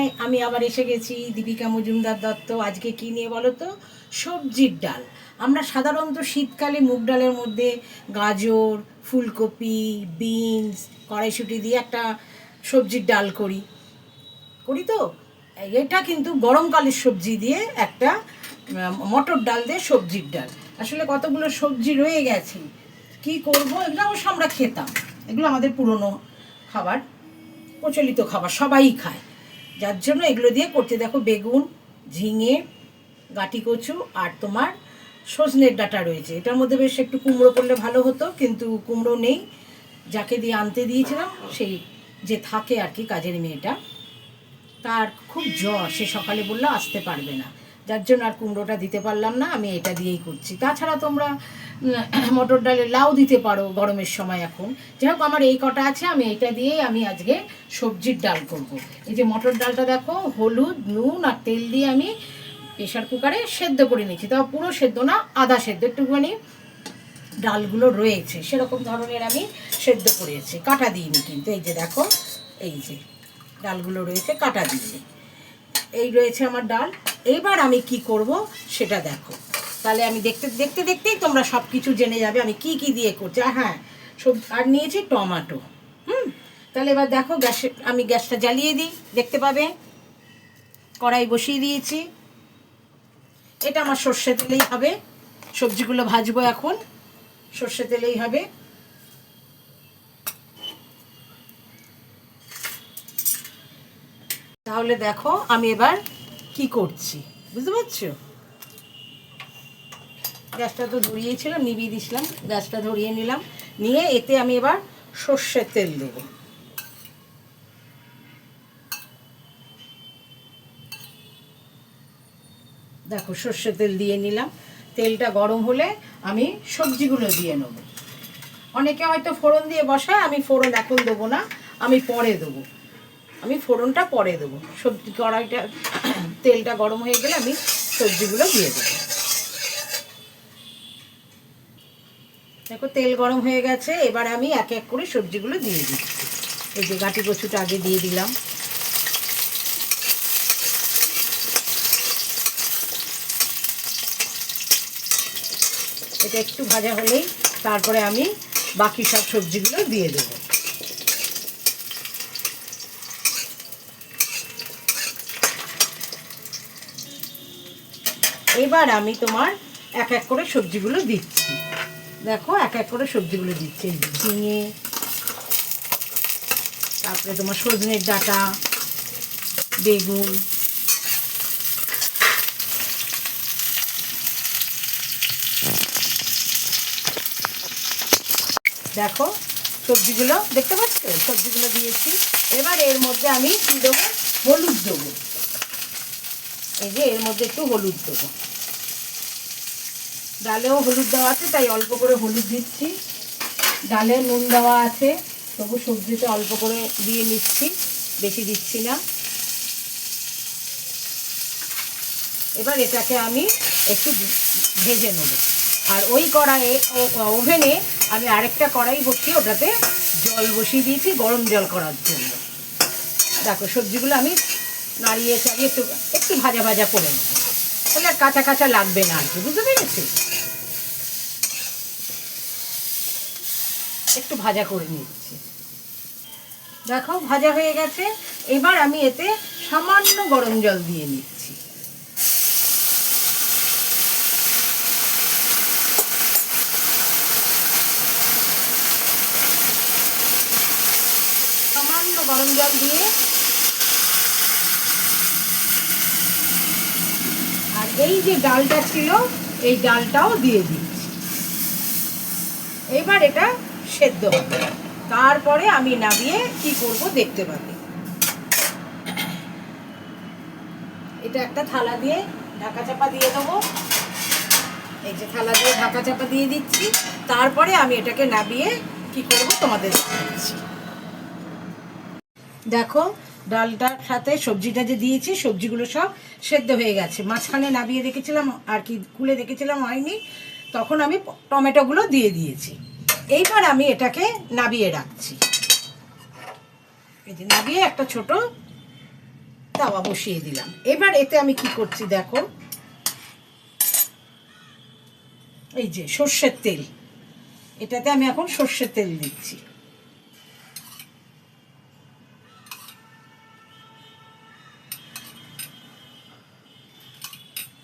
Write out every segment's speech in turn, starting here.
High, আমি আবার এসে গেছি, দীপিকা মজুমদার দত্ত। আজকে কী নিয়ে বলো তো? সবজির ডাল। আমরা সাধারণত শীতকালে মুগ ডালের মধ্যে গাজর, ফুলকপি, বিনস, কড়াইশুঁটি দিয়ে একটা সবজির ডাল করি করি তো। এটা কিন্তু গরমকালের সবজি দিয়ে একটা মটর ডাল দিয়ে সবজির ডাল। আসলে কতগুলো সবজি রয়ে গেছে, কি করব? এগুলো অবশ্য আমরা খেতাম, এগুলো আমাদের পুরনো খাবার, প্রচলিত খাবার, সবাই খায়, যার জন্য এগুলো দিয়ে করতে। দেখো, বেগুন, ঝিঙে, গাঁটি কচু আর তোমার সজনের ডাঁটা রয়েছে। এটার মধ্যে বেশ একটু কুমড়ো করলে ভালো হতো, কিন্তু কুমড়ো নেই। যাকে দিয়ে আনতে দিয়েছিলাম, সেই যে থাকে আর কি, কাজের মেয়েটা, তার খুব জ্বর, সে সকালে বললো আসতে পারবে না, যার জন্য আর কুমড়োটা দিতে পারলাম না। আমি এটা দিয়েই করছি। তাছাড়া তোমরা মটর ডালে লাউ দিতে পারো গরমের সময়। এখন যাই হোক, আমার এই কটা আছে, আমি এটা দিয়েই আমি আজকে সবজির ডাল করব। এই যে মটর ডালটা দেখো, হলুদ, নুন আর তেল দিয়ে আমি প্রেশার কুকারে সেদ্ধ করে নিচ্ছি। তাও পুরো সেদ্ধ না, আধা সেদ্ধ, একটুখানি ডালগুলো রয়েছে সেরকম ধরনের আমি সেদ্ধ করেছি, কাটা দিইনি কিন্তু। এই যে দেখো, এই যে ডালগুলো রয়েছে কাটা দিয়ে, এই রয়েছে আমার ডাল। এবার আমি কি করব সেটা দেখো, তাহলে আমি দেখতে দেখতে দেখতেই তোমরা সব কিছু জেনে যাবে আমি কি কি দিয়ে করছি। হ্যাঁ, সব আর নিয়েছি টমেটো। তাহলে এবার দেখো, আমি গ্যাসটা জ্বালিয়ে দিই, দেখতে পাবে কড়াই বসিয়ে দিয়েছি। এটা আমার সর্ষে তেলেই হবে, সবজিগুলো ভাজবো এখন, সর্ষে তেলেই হবে। তাহলে দেখো আমি এবার কি করছি, বুঝতে পারছো? গ্যাসটা তো ধরিয়েছিলাম, নিভিয়ে দিয়েছিলাম, গ্যাসটা ধরিয়ে নিলাম, নিয়ে এতে আমি এবার সর্ষের তেল দেব। দেখো, সর্ষের তেল দিয়ে নিলাম। তেলটা গরম হলে আমি সবজিগুলো দিয়ে নেব। অনেকে হয়তো ফোড়ন দিয়ে বসায়, আমি ফোড়ন এখন দেবো না, আমি পরে দেবো, আমি ফোড়নটা পরে দেবো। সবজি কড়াইটা, তেলটা গরম হয়ে গেলে আমি সবজিগুলো দিয়ে দেবো। দেখো, তেল গরম হয়ে গেছে, এবার আমি এক এক করে সবজিগুলো দিয়ে দিচ্ছি। এই যে গাঁটি কচুটা আগে দিয়ে দিলাম, এটা একটু ভাজা হলেই তারপরে আমি বাকি সব সবজিগুলো দিয়ে দেবো। এবার আমি তোমার এক এক করে সবজিগুলো দিচ্ছি। দেখো, এক এক করে সবজিগুলো দিচ্ছি। ঝিঙে, তারপরে তোমার সজনের ডাঁটা, বেগুন, দেখো সবজিগুলো দেখতে পাচ্ছ, সবজিগুলো দিয়েছি। এবার এর মধ্যে আমি কি দেবো? হলুদ দেবো। এই যে এর মধ্যে একটু হলুদ দেবো, ডালেও হলুদ দেওয়া আছে তাই অল্প করে হলুদ দিচ্ছি। ডালে নুন দেওয়া আছে, তবু সবজিতে অল্প করে দিয়ে নিচ্ছি, বেশি দিচ্ছি না। এবার এটাকে আমি একটু ভেজে নেব। আর ওই কড়াইয়ে, ওভেনে আমি আরেকটা কড়াই বসিয়ে ওটাতে জল বসিয়ে দিয়েছি গরম জল করার জন্য। দেখো, সবজিগুলো আমি নাড়িয়ে চাড়িয়ে একটু একটু ভাজা ভাজা করে নেব, তাহলে আর কাঁচা কাঁচা লাগবে না আর কি, বুঝতে পেরেছি? একটু ভাজা করে নিচ্ছি। দেখো, ভাজা হয়ে গেছে। এবার আমি এতে সামান্য গরম জল দিয়ে নিচ্ছি। সামান্য গরম জল দিয়ে, আর এই যে ডালটা ছিল এই ডালটাও দিয়ে দিচ্ছি। এবার এটা সেদ্ধ হবে, তারপরে আমি নামিয়ে কি করব দেখতে পাবে। এটা একটা থালা দিয়ে ঢাকা চাপা দিয়ে দেবো। এই যে থালা দিয়ে ঢাকা চাপা দিয়ে দিচ্ছি, তারপরে আমি এটাকে নামিয়ে কি করব তোমাদের দেখাচ্ছি। দেখো, ডালটার সাথে সবজিটা যে দিয়েছি, সবজিগুলো সব সেদ্ধ হয়ে গেছে। মাঝখানে নামিয়ে রেখেছিলাম আর কি, খুলে রেখেছিলাম, হয়নি, তখন আমি টমেটোগুলো দিয়ে দিয়েছি। এইবার আমি এটাকে নামিয়ে রাখছি। এই যে নামিয়ে একটা ছোট তাওয়া বসিয়ে দিলাম। এবার এতে আমি কি করছি দেখো, এই যে সর্ষের তেল, এটাতে আমি এখন সর্ষের তেল দিচ্ছি।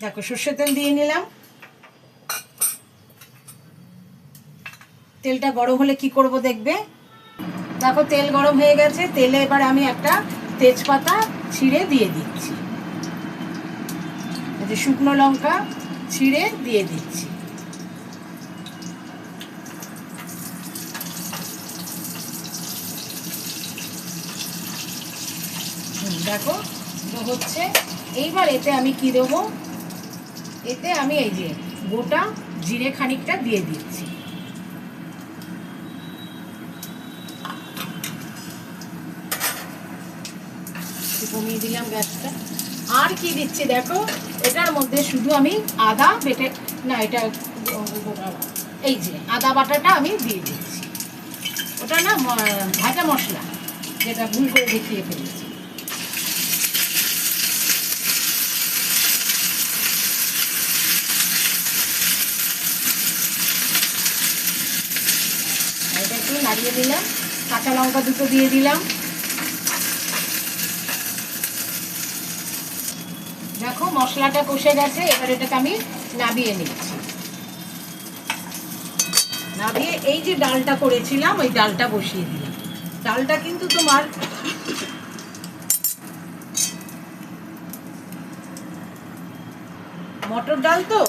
দেখো সর্ষের তেল দিয়ে নিলাম। তেলটা গরম হলে কি করব দেখবে। দেখো তেল গরম হয়ে গেছে, তেলে এবার আমি একটা তেজপাতা ছিঁড়ে দিয়ে দিচ্ছি, এই যে শুকনো লঙ্কা ছিঁড়ে দিয়ে দিচ্ছি। দেখো হচ্ছে। এইবার এতে আমি কি দেবো, এতে আমি এই যে গোটা জিরে খানিকটা দিয়ে দিচ্ছি। কমিয়ে দিলাম গ্যাসটা। আর কি দিচ্ছি দেখো, এটার মধ্যে শুধু আমি আদা বেটে, না এটা এই যে আদা বাটাটা আমি দিয়ে দিচ্ছি। ওটা না ভাজা মশলা, যেটা ভুল করে দেখিয়ে ফেলেছি। এটা একটু নাড়িয়ে দিলাম, কাঁচা লঙ্কা দুটো দিয়ে দিলাম। দেখো মশলাটা কষে গেছে, এবার এটাকে আমি নাবিয়ে নিচ্ছি। নাবিয়ে এই যে ডালটা করেছিলাম ওই ডালটা বসিয়ে দিলাম। ডালটা কিন্তু তোমার মটর ডাল তো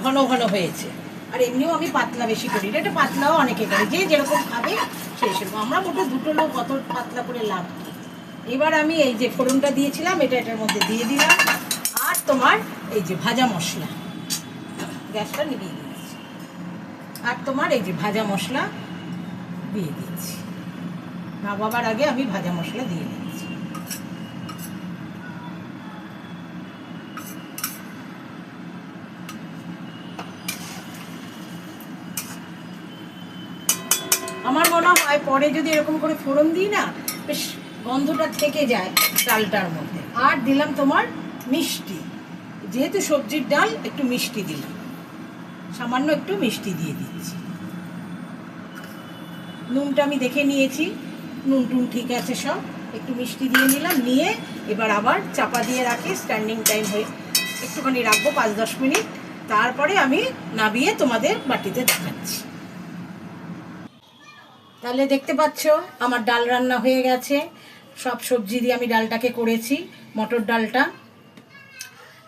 ঘন ঘন হয়েছে, আর এমনিও আমি পাতলা বেশি করি, এটা পাতলাও অনেকে করে, যে যেরকম খাবে সেই সেরকম। আমরা মোটে দুটো লোক অত পাতলা করে লাভ কি। এবার আমি এই যে ফোড়নটা দিয়েছিলাম এটা এটার মধ্যে দিয়ে দিলাম। আর তোমার এই যে ভাজা মশলা, গ্যাসটা নিভিয়ে দিচ্ছি। আর তোমার এই যে ভাজা মশলা দিয়ে দিচ্ছি, নামাবার আগে আমি ভাজা মশলা দিয়ে দিচ্ছি। আমার মনে হয় পরে যদি এরকম করে ফোড়ন দিই না, বেশ গন্ধটা থেকে যায় ডালটার মধ্যে। আর দিলাম তোমার মিষ্টি, যেহেতু সবজির ডাল একটু মিষ্টি দিলাম, সামান্য একটু মিষ্টি দিয়ে দিচ্ছি। নুনটা আমি দেখে নিয়েছি, নুন টুন ঠিক আছে সব, একটু মিষ্টি দিয়ে নিলাম। নিয়ে এবার আবার চাপা দিয়ে রাখি, স্ট্যান্ডিং টাইম হয়ে একটুখানি রাখবো 5-10 মিনিট। তারপরে আমি নাবিয়ে তোমাদের বাটিতে দেখাচ্ছি। তাহলে দেখতে পাচ্ছ আমার ডাল রান্না হয়ে গেছে। সব সবজি দিয়ে আমি ডালটাকে করেছি, মটর ডালটা।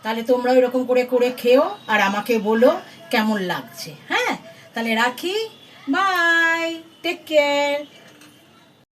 তাহলে তোমরা এরকম করে করে খেও আর আমাকে বলো কেমন লাগছে। হ্যাঁ, তাহলে রাখি, বাই, টেক কেয়ার।